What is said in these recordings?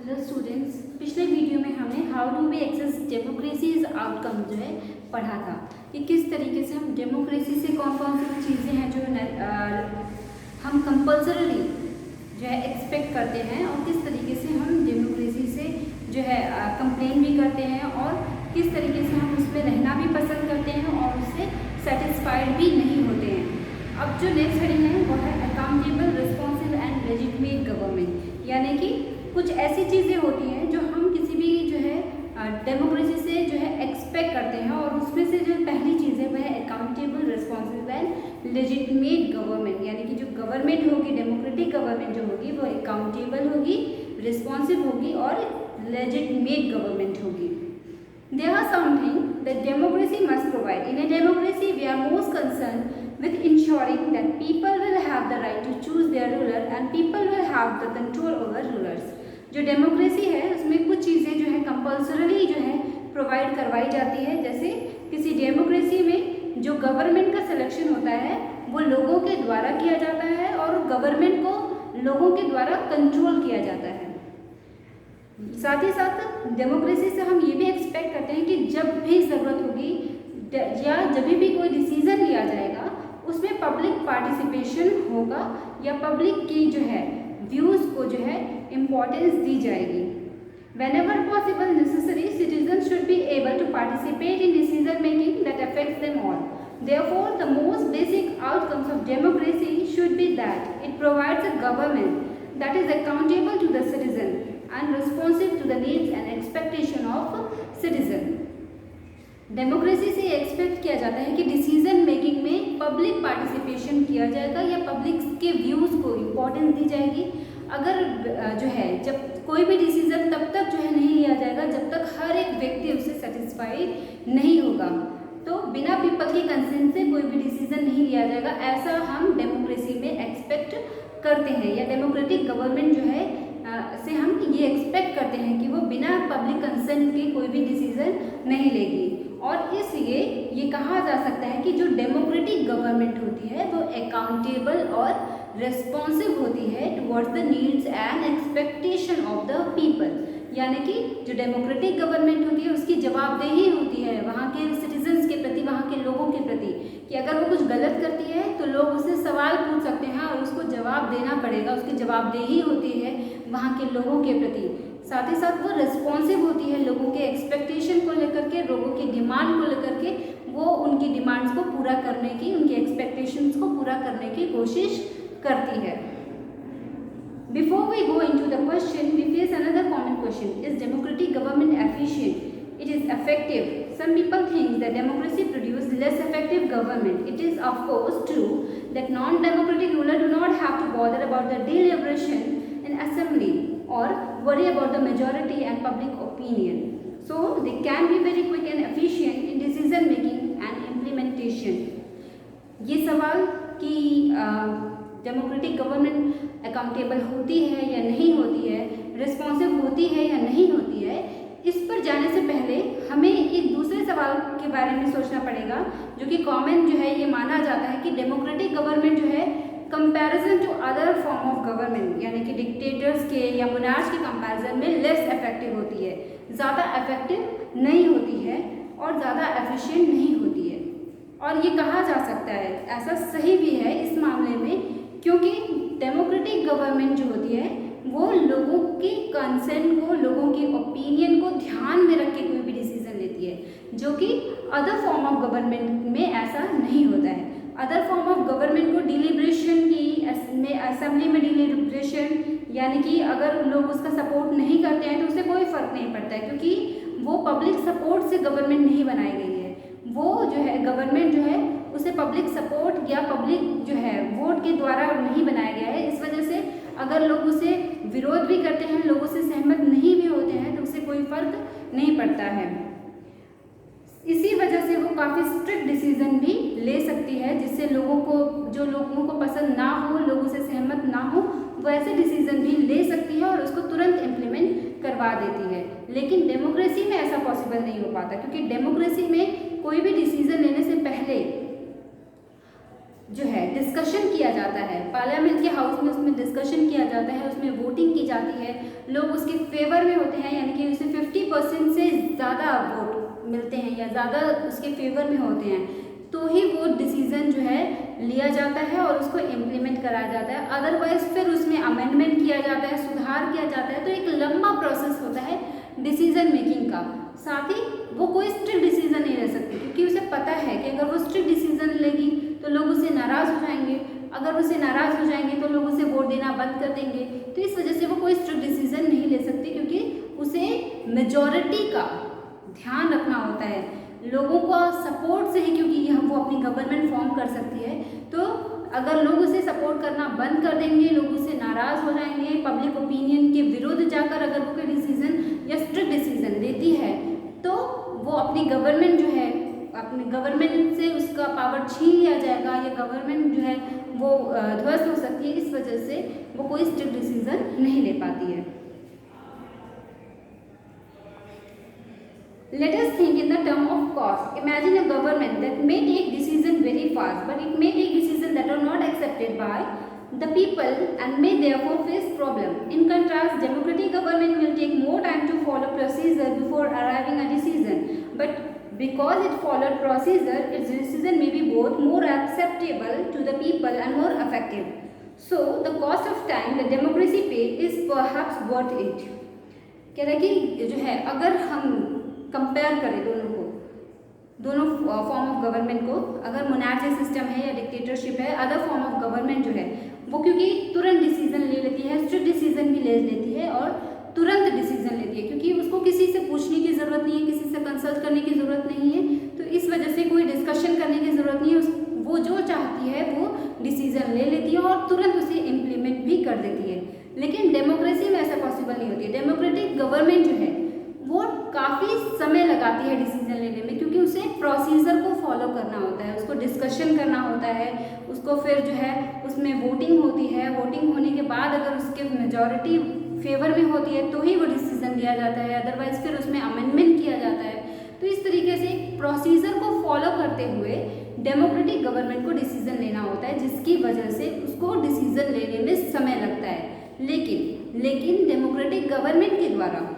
Hello students, पिछले video में हमने how do we assess democracy's outcome जो है पढ़ा था कि किस तरीके से हम डेमोक्रेसी से कौन कौन सी चीज़ें हैं जो हम कंपल्सरली जो है एक्सपेक्ट करते हैं और किस तरीके से हम डेमोक्रेसी से जो है कंप्लेन भी करते हैं और किस तरीके से हम उसमें रहना भी पसंद करते हैं और उससे सेटिस्फाइड भी नहीं होते हैं। अब जो नेक्स्ट हेडिंग है वो है accountable, responsive and legitimate government, यानी कि कुछ ऐसी चीज़ें होती हैं जो हम किसी भी जो है डेमोक्रेसी से जो है एक्सपेक्ट करते हैं और उसमें से जो पहली चीज़ है वह है accountable, responsive and legitimate government, यानी कि जो गवर्नमेंट होगी, डेमोक्रेटिक गवर्नमेंट जो होगी वो अकाउंटेबल होगी, रिस्पॉन्सिव होगी और लेजिटिमेट गवर्नमेंट होगी। There are something that democracy must provide. In a democracy, we are most concerned with ensuring that people will have the right to choose their ruler and people will have the control over rulers. जो democracy है उसमें कुछ चीज़ें जो है compulsorily जो है provide करवाई जाती है। जैसे किसी डेमोक्रेसी में जो गवर्नमेंट का सिलेक्शन होता है वो लोगों के द्वारा किया जाता है और गवर्नमेंट को लोगों के द्वारा कंट्रोल किया जाता है। साथ ही साथ डेमोक्रेसी से हम ये भी एक्सपेक्ट करते हैं कि जब भी ज़रूरत होगी या जब भी कोई डिसीज़न लिया जाएगा उसमें पब्लिक पार्टिसिपेशन होगा या पब्लिक की जो है व्यूज़ को जो है इम्पोर्टेंस दी जाएगी। Whenever possible necessary, citizens should be able to participate in decision making that affects them all. Therefore, the most basic outcomes of democracy should be that it provides a government that is accountable to the citizen and responsive to the needs and expectation of citizen. Democracy से expect किया जाता है कि decision making में public participation किया जाएगा या public के व्यूज़ को इम्पोर्टेंस दी जाएगी। अगर जो है जब कोई भी डिसीजन तब तक जो है नहीं लिया जाएगा जब तक हर एक व्यक्ति उससे सेटिस्फाइड नहीं होगा, तो बिना पीपल के कंसेंट से कोई भी डिसीजन नहीं लिया जाएगा। ऐसा हम डेमोक्रेसी में एक्सपेक्ट करते हैं या डेमोक्रेटिक गवर्नमेंट जो है से हम ये एक्सपेक्ट करते हैं कि वो बिना पब्लिक कंसेंट के कोई भी डिसीजन नहीं लेगी। और इसलिए ये कहा जा सकता है कि जो डेमोक्रेटिक गवर्नमेंट होती है वो अकाउंटेबल और रिस्पॉन्सिव होती है towards the needs and expectation of the people, यानी कि जो डेमोक्रेटिक गवर्नमेंट होती है उसकी जवाबदेही होती है वहाँ के सिटीजन्स के प्रति, वहाँ के लोगों के प्रति, कि अगर वो कुछ गलत करती है तो लोग उससे सवाल पूछ सकते हैं और उसको जवाब देना पड़ेगा। उसकी जवाबदेही होती है वहाँ के लोगों के प्रति। साथ ही साथ वो रिस्पॉन्सिव होती है लोगों के एक्सपेक्टेशन को लेकर के, लोगों की डिमांड को लेकर के, वो उनकी डिमांड्स को पूरा करने की, उनके एक्सपेक्टेशंस को पूरा करने की कोशिश करती है। Before we go into the question, we face another common question: is democratic government efficient? It is effective. Some people think that democracy produces less effective government. It is of course true that non-democratic rulers do not have to bother about the deliberation in assembly or worry about the majority and public opinion. So they can be very quick and efficient in decision making and implementation. ये सवाल कि democratic government accountable होती है या नहीं होती है, responsive होती है या नहीं होती है, इस पर जाने से पहले हमें एक दूसरे सवाल के बारे में सोचना पड़ेगा जो कि कॉमन जो है ये माना जाता है कि डेमोक्रेटिक गवर्नमेंट जो है comparison to other form of government, यानी कि डिक्टेटर्स के या मोनार्च के कंपैरिजन में लेस इफेक्टिव होती है, ज़्यादा इफेक्टिव नहीं होती है और ज़्यादा एफिशिएंट नहीं होती है। और ये कहा जा सकता है, ऐसा सही भी है इस मामले में, क्योंकि डेमोक्रेटिक गवर्नमेंट जो होती है वो लोगों के कंसेंट को, लोगों के ओपिनियन को ध्यान में रख के कोई भी डिसीजन लेती है, जो कि अदर फॉर्म ऑफ गवर्नमेंट में ऐसा नहीं होता है। अदर फॉर्म ऑफ गवर्नमेंट को डिलीब्रेशन की में, असेंबली में डिलीब्रेशन, यानी कि अगर लोग उसका सपोर्ट नहीं करते हैं तो उससे कोई फ़र्क नहीं पड़ता है, क्योंकि वो पब्लिक सपोर्ट से गवर्नमेंट नहीं बनाई गई है। वो जो है गवर्नमेंट जो है उसे पब्लिक सपोर्ट या पब्लिक जो है वोट के द्वारा नहीं बनाया गया है। इस वजह से अगर लोग उसे विरोध भी करते हैं, लोग उससे सहमत नहीं भी होते हैं, तो उससे कोई फ़र्क नहीं पड़ता है। इसी वजह से वो काफ़ी स्ट्रिक्ट डिसीजन भी ले सकती है, जिससे लोगों को पसंद ना हो, लोगों से सहमत ना हो, वो ऐसे डिसीजन भी ले सकती है और उसको तुरंत इम्प्लीमेंट करवा देती है। लेकिन डेमोक्रेसी में ऐसा पॉसिबल नहीं हो पाता, क्योंकि डेमोक्रेसी में कोई भी डिसीजन लेने से पहले जो है डिस्कशन किया जाता है, पार्लियामेंट के हाउस में उसमें डिस्कशन किया जाता है, उसमें वोटिंग की जाती है, लोग उसके फेवर में होते हैं, यानी कि उसे 50% से ज़्यादा वोट मिलते हैं या ज़्यादा उसके फेवर में होते हैं, तो ही वो डिसीज़न जो है लिया जाता है और उसको इम्प्लीमेंट कराया जाता है। अदरवाइज फिर उसमें अमेंडमेंट किया जाता है, सुधार किया जाता है, तो एक लंबा प्रोसेस होता है डिसीजन मेकिंग का। साथ ही वो कोई स्ट्रिक्ट डिसीजन नहीं ले सकती, क्योंकि उसे पता है कि अगर वो स्ट्रिक्ट डिसीजन लेगी तो लोग उससे नाराज़ हो जाएंगे, अगर उससे नाराज़ हो जाएंगे तो लोग उसे वोट देना बंद कर देंगे। तो इस वजह से वो कोई स्ट्रिक्ट डिसीजन नहीं ले सकती, क्योंकि उसे मेजॉरिटी का ध्यान रखना होता है, लोगों का सपोर्ट से ही, क्योंकि वो अपनी गवर्नमेंट फॉर्म कर सकती है। तो अगर लोग उसे सपोर्ट करना बंद कर देंगे, लोग उससे नाराज़ हो जाएंगे, पब्लिक ओपिनियन के विरुद्ध जाकर अगर वो कोई डिसीजन या स्ट्रिक्ट डिसीजन लेती है, तो वो अपनी गवर्नमेंट जो है, अपनी गवर्नमेंट से उसका पावर छीन लिया जाएगा या गवर्नमेंट जो है वो ध्वस्त हो सकती है। इस वजह से वो कोई स्ट्रिक्ट डिसीजन नहीं ले पाती है। Let us think in the term of cost. Imagine a government that may take decision very fast, but it may take decisions that are not accepted by the people and may therefore face problem. In contrast, democratic government will take more time to follow procedure before arriving a decision, but because it followed procedure, its decision may be both more acceptable to the people and more effective. So, the cost of time the democracy pay is perhaps worth it. कह रहा है कि जो है अगर हम compare करें दोनों फॉर्म ऑफ गवर्नमेंट को, अगर मोनार्ची सिस्टम है या डिक्टेटरशिप है, अदर फॉर्म ऑफ गवर्नमेंट जो है वो क्योंकि तुरंत डिसीजन ले लेती है, स्ट्रिक्ट डिसीजन भी ले लेती है और तुरंत डिसीजन लेती है, क्योंकि उसको किसी से पूछने की ज़रूरत नहीं है, किसी से कंसल्ट करने की ज़रूरत नहीं है, तो इस वजह से कोई डिस्कशन करने की ज़रूरत नहीं है। वो जो चाहती है वो डिसीजन ले लेती है और तुरंत उसे इम्प्लीमेंट भी कर देती है। लेकिन डेमोक्रेसी में ऐसा पॉसिबल नहीं होती है। डेमोक्रेटिक गवर्नमेंट जो है वो काफ़ी समय लगाती है डिसीजन लेने में, क्योंकि उसे प्रोसीजर को फॉलो करना होता है, उसको डिस्कशन करना होता है, उसको फिर जो है उसमें वोटिंग होती है, वोटिंग होने के बाद अगर उसके मेजॉरिटी फेवर में होती है तो ही वो डिसीजन लिया जाता है, अदरवाइज फिर उसमें अमेंडमेंट किया जाता है। तो इस तरीके से प्रोसीजर को फॉलो करते हुए डेमोक्रेटिक गवर्नमेंट को डिसीजन लेना होता है, जिसकी वजह से उसको डिसीजन लेने में समय लगता है। लेकिन डेमोक्रेटिक गवर्नमेंट के द्वारा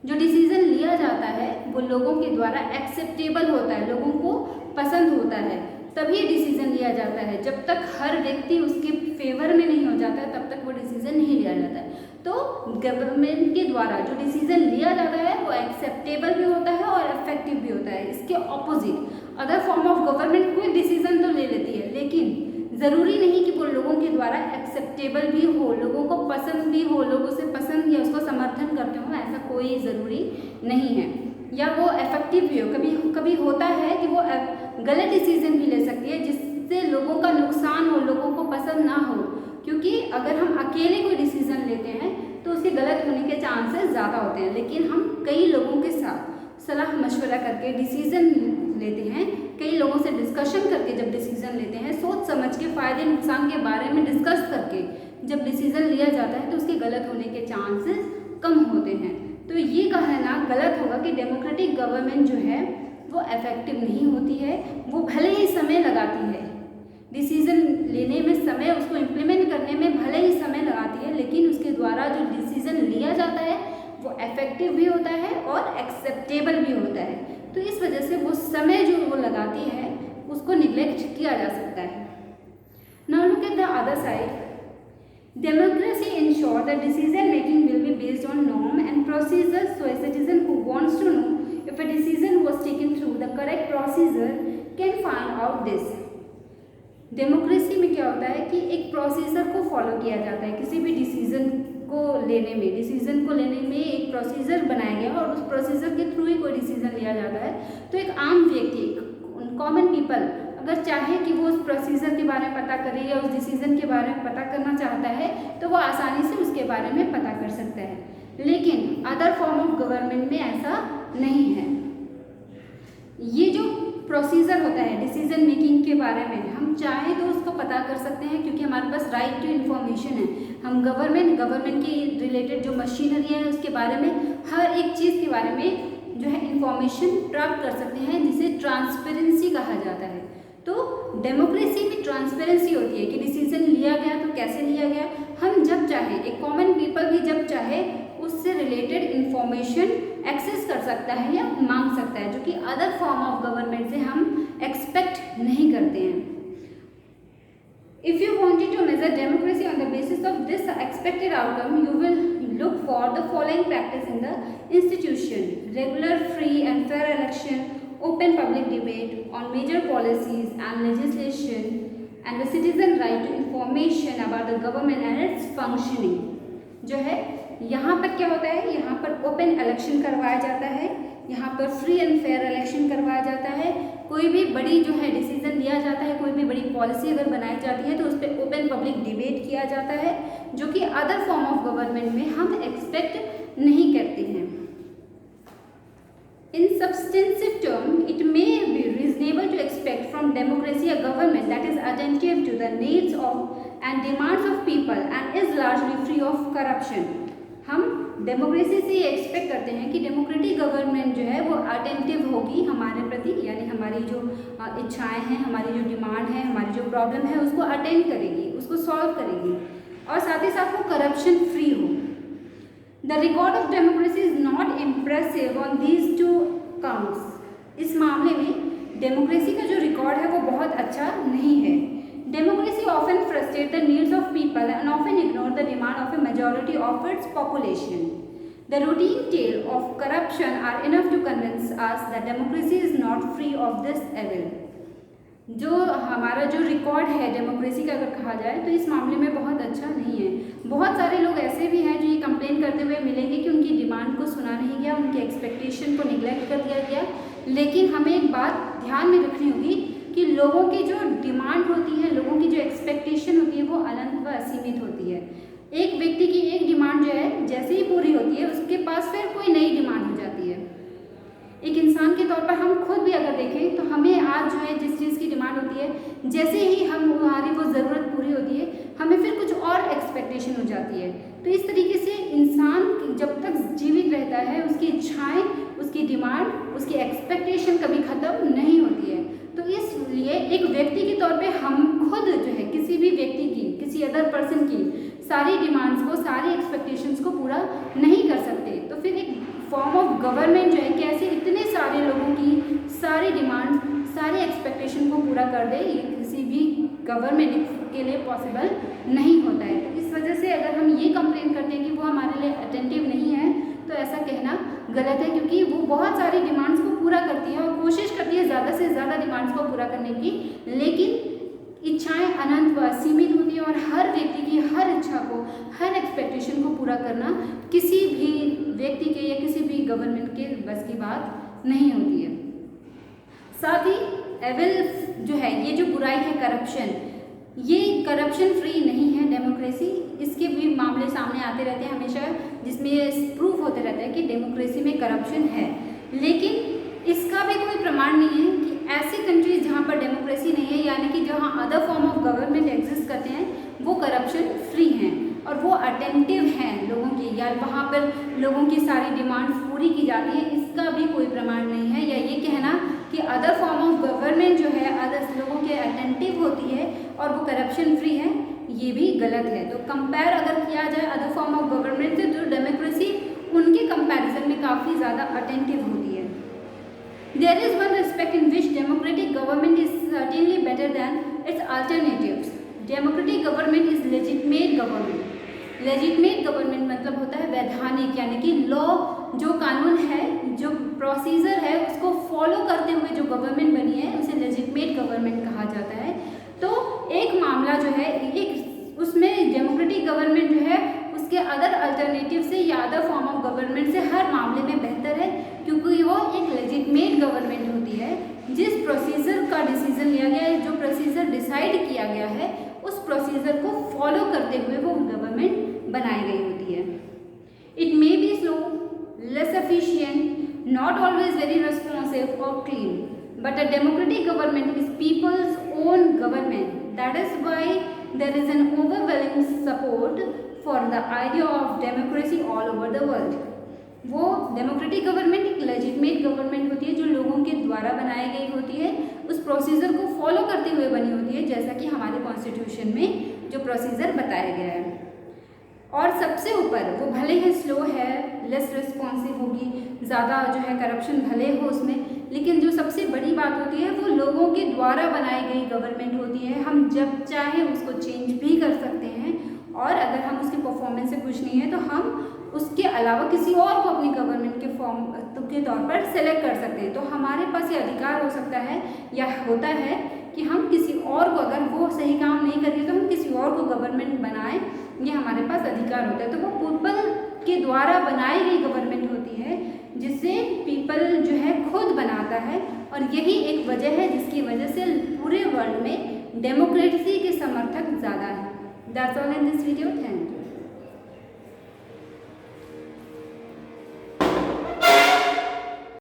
जो डिसीजन लिया जाता है वो लोगों के द्वारा एक्सेप्टेबल होता है, लोगों को पसंद होता है, तभी डिसीजन लिया जाता है। जब तक हर व्यक्ति उसके फेवर में नहीं हो जाता है तब तक वो डिसीजन नहीं लिया जाता है। तो गवर्नमेंट के द्वारा जो डिसीजन लिया जाता है वो एक्सेप्टेबल भी होता है और इफेक्टिव भी होता है। इसके opposite other form of government कोई डिसीजन तो ले लेती है, लेकिन ज़रूरी नहीं कि वो लोगों के द्वारा एक्सेप्टेबल भी हो, लोगों को पसंद भी हो, लोग उसे पसंद या उसको समर्थन करते हो, ऐसा कोई ज़रूरी नहीं है, या वो इफेक्टिव भी हो। कभी होता है कि वो गलत डिसीजन भी ले सकती है जिससे लोगों का नुकसान हो, लोगों को पसंद ना हो, क्योंकि अगर हम अकेले कोई डिसीजन लेते हैं तो उसके गलत होने के चांसेस ज़्यादा होते हैं। लेकिन हम कई लोगों के साथ सलाह मशवरा करके डिसीजन लेते हैं, कई लोगों से डिस्कशन करके जब डिसीजन लेते हैं, सोच समझ के फ़ायदे नुकसान के बारे में डिस्कस करके जब डिसीजन लिया जाता है तो उसके गलत होने के चांसेस कम होते हैं। तो ये कहना गलत होगा कि डेमोक्रेटिक गवर्नमेंट जो है वो इफेक्टिव नहीं होती है। वो भले ही समय लगाती है, डिसीजन लेने में समय, उसको इम्प्लीमेंट करने में भले ही समय लगाती है, लेकिन उसके द्वारा जो डिसीजन लिया जाता है वो इफेक्टिव भी होता है और एक्सेप्टेबल भी होता है। तो इस वजह से वो समय जो वो लगाती है उसको निग्लेक्ट किया जा सकता है। Now look at the other side. Democracy ensures that decision making will be based on norm and procedures, so a citizen who wants to know if a decision was taken through the correct procedure can find out this. Democracy में क्या होता है कि एक procedure को follow किया जाता है, किसी भी डिसीजन को लेने में एक प्रोसीजर बनाया गया और उस प्रोसीजर के थ्रू ही कोई डिसीजन लिया जाता है। तो एक आम व्यक्ति, कॉमन पीपल अगर चाहे कि वो उस प्रोसीजर के बारे में पता करे या उस डिसीजन के बारे में पता करना चाहता है तो वो आसानी से उसके बारे में पता कर सकता है। लेकिन अदर फॉर्म ऑफ गवर्नमेंट में ऐसा नहीं है। ये जो प्रोसीजर होता है डिसीजन मेकिंग के बारे में, हम चाहे तो उसको पता कर सकते हैं, क्योंकि हमारे पास राइट टू इन्फॉर्मेशन है। हम गवर्नमेंट की रिलेटेड जो मशीनरी है उसके बारे में, हर एक चीज़ के बारे में जो है इंफॉर्मेशन प्राप्त कर सकते हैं, जिसे ट्रांसपेरेंसी कहा जाता है। तो डेमोक्रेसी में ट्रांसपेरेंसी होती कैसे लिया गया, हम जब चाहे, एक कॉमन पीपल भी जब चाहे उससे रिलेटेड इंफॉर्मेशन एक्सेस कर सकता है या मांग सकता है, जो कि अदर फॉर्म ऑफ गवर्नमेंट से हम एक्सपेक्ट नहीं करते हैं। If you wanted to measure democracy on the basis of this expected outcome, you will look for the following practice in the institution: regular, free and fair election, open public debate on major policies and legislation, and the citizen right to information about the government and its functioning। जो है यहाँ पर क्या होता है, यहाँ पर open election करवाया जाता है, यहाँ पर फ्री एंड फेयर इलेक्शन करवाया जाता है, कोई भी बड़ी जो है डिसीजन लिया जाता है, कोई भी बड़ी पॉलिसी अगर बनाई जाती है तो उस पर ओपन पब्लिक डिबेट किया जाता है, जो कि अदर फॉर्म ऑफ गवर्नमेंट में हम एक्सपेक्ट नहीं करते हैं। In substantive term, it may be reasonable to expect from democracy a government that is attentive to the needs of and demands of people and is largely free of corruption। हम democracy से ये expect करते हैं कि democratic government जो है वो attentive होगी हमारे प्रति, यानी हमारी जो इच्छाएं हैं, हमारी जो डिमांड है, हमारी जो प्रॉब्लम है उसको अटेंड करेगी, उसको सॉल्व करेगी, और साथ ही साथ वो करप्शन फ्री हो। The record of democracy is not impressive on these two counts. इस मामले में डेमोक्रेसी का जो रिकॉर्ड है वो बहुत अच्छा नहीं है। Democracy often frustrates the needs of people and often ignores the demand of a majority of its population. The routine tale of corruption are enough to convince us that democracy is not free of this evil। जो हमारा जो record है democracy का अगर कहा जाए तो इस मामले में बहुत अच्छा नहीं है। बहुत सारे लोग ऐसे भी हैं जो ये कंप्लेन करते हुए मिलेंगे कि उनकी डिमांड को सुना नहीं गया, उनके एक्सपेक्टेशन को निगलेक्ट कर दिया गया। लेकिन हमें एक बात ध्यान में रखनी होगी कि लोगों की जो डिमांड होती है, लोगों की जो एक्सपेक्टेशन होती है वो अनंत व असीमित होती है। एक व्यक्ति की एक डिमांड जो है जैसे ही पूरी होती है उसके पास फिर कोई नई डिमांड हो जाती है। एक इंसान के तौर पर हम खुद भी अगर देखें तो हमें आज जो है जिस चीज़ की डिमांड होती है, जैसे ही हमारी वो ज़रूरत पूरी होती है हमें फिर कुछ और एक्सपेक्टेशन हो जाती है। तो इस तरीके से इंसान जब तक जीवित रहता है उसकी इच्छाएँ, उसकी डिमांड, उसकी एक्सपेक्टेशन कभी ख़त्म नहीं होती है। तो इसलिए एक व्यक्ति के तौर पे हम खुद जो है किसी भी व्यक्ति की, किसी अदर पर्सन की सारी डिमांड्स को, सारी एक्सपेक्टेशंस को पूरा नहीं कर सकते। तो फिर एक फॉर्म ऑफ गवर्नमेंट जो है कैसे इतने सारे लोगों की सारी डिमांड, सारी एक्सपेक्टेशन को पूरा कर दे, ये किसी भी गवर्नमेंट के लिए पॉसिबल नहीं होता है। तो इस वजह से अगर हम ये कंप्लेन करते हैं कि वो हमारे लिए अटेंटिव नहीं है तो ऐसा कहना गलत है, क्योंकि वो बहुत सारी डिमांड्स को पूरा करती है और कोशिश करती है ज़्यादा से ज़्यादा डिमांड्स को पूरा करने की, लेकिन इच्छाएं अनंत व असीमित होती है और हर व्यक्ति की हर इच्छा को, हर एक्सपेक्टेशन को पूरा करना किसी भी व्यक्ति के या किसी भी गवर्नमेंट के बस की बात नहीं होती है। साथ ही एविल जो है, ये जो बुराई है करप्शन, ये करप्शन फ्री नहीं है डेमोक्रेसी। इसके भी मामले सामने आते रहते हैं हमेशा, जिसमें ये प्रूफ होते रहता है कि डेमोक्रेसी में करप्शन है, लेकिन इसका भी कोई प्रमाण नहीं है कि ऐसी कंट्रीज जहाँ पर डेमोक्रेसी नहीं है, यानी कि जहाँ other form of government exist करते हैं, वो करप्शन फ्री हैं और वो अटेंटिव हैं लोगों की, या वहाँ पर लोगों की सारी डिमांड्स पूरी की जाती है, इसका भी कोई प्रमाण नहीं है। या ये कहना कि अदर फॉर्म ऑफ गवर्नमेंट जो है अदर लोगों के अटेंटिव होती है और वो करप्शन फ्री है, ये भी गलत है। तो कंपेयर अगर किया जाए अदर फॉर्म ऑफ गवर्नमेंट से तो डेमोक्रेसी उनके कंपैरिजन में काफ़ी ज़्यादा अटेंटिव होती है। There is one respect in which democratic government is certainly better than its alternatives. Democratic government is legitimate government. Legitimate government मतलब होता है वैधानिक, यानी कि लॉ, जो कानून है, जो प्रोसीजर है उसको फॉलो करते हुए जो गवर्नमेंट बनी है उसे लेजिटमेट गवर्नमेंट कहा जाता है। तो एक मामला जो है, एक उसमें डेमोक्रेटिक गवर्नमेंट जो है उसके अदर अल्टरनेटिव से या अदर फॉर्म ऑफ गवर्नमेंट से हर मामले में बेहतर है, क्योंकि वो एक लेजिटमेट गवर्नमेंट होती है। जिस प्रोसीजर का डिसीजन लिया गया है, जो प्रोसीजर डिसाइड किया गया है, उस प्रोसीजर को फॉलो करते हुए वो गवर्नमेंट बनाई गई होती है। It may be slow, less efficient, not always very responsive और clean, but a democratic government is people's own government. That is why there is an overwhelming support for the idea of democracy all over the world. वो democratic government एक legitimate government होती है जो लोगों के द्वारा बनाई गई होती है, उस प्रोसीजर को फॉलो करते हुए बनी होती है, जैसा कि हमारे कॉन्स्टिट्यूशन में जो प्रोसीजर बताया गया है। और सबसे ऊपर वो भले ही स्लो है, लेस रिस्पॉन्सिव होगी, ज़्यादा जो है करप्शन भले हो उसमें, लेकिन जो सबसे बड़ी बात होती है वो लोगों के द्वारा बनाई गई गवर्नमेंट होती है। हम जब चाहे उसको चेंज भी कर सकते हैं, और अगर हम उसकी परफॉर्मेंस से खुश नहीं है तो हम उसके अलावा किसी और को अपनी गवर्नमेंट के फॉर्म के तौर पर सेलेक्ट कर सकते हैं। तो हमारे पास ये अधिकार हो सकता है या होता है कि हम किसी और को, अगर वो सही काम नहीं कर रही तो हम किसी और को गवर्नमेंट बनाएं, ये हमारे पास अधिकार होता है। तो वो पीपल के द्वारा बनाई गई गवर्नमेंट होती है, जिसे पीपल जो है खुद बनाता है, और यही एक वजह है जिसकी वजह से पूरे वर्ल्ड में डेमोक्रेसी के समर्थक ज़्यादा है। That's all in this video, thank you.